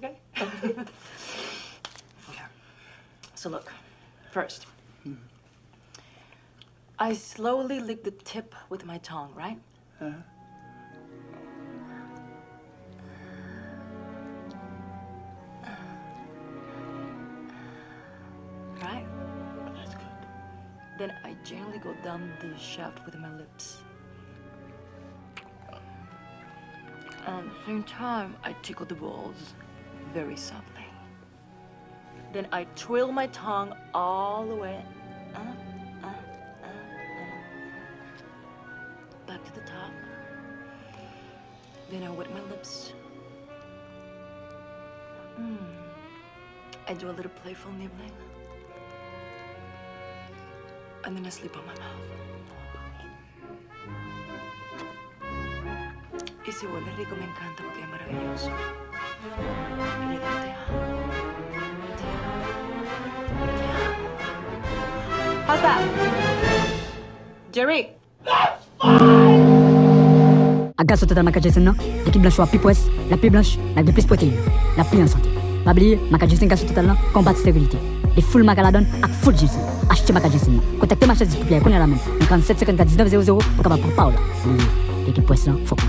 Okay? Okay. So look, first, I slowly lick the tip with my tongue, right? Right? That's good. Then I gently go down the shaft with my lips. At the same time, I tickle the balls very softly. Then I twirl my tongue all the way back to the top. Then I wet my lips. I do a little playful nibbling. And then I sleep on my mouth. Y si huele rico me encanta porque es maravilloso. Y le digo te amo. Te amo. Te amo. How's that? Jerry! Aga sa total maka Jason nan, l'équipe blanche soit plus presse, la plus blanche, la plus protéine, la plus en santé. Pas oublier, maka Jason ka sa total nan, combat stérilité. Les full maka la donne ak full Jason. Achetez maka Jason nan. Contactez ma chaise du public, connaît la même. 57 54 19 00 pour capable pour Paola. L'équipe presse là, faut qu'on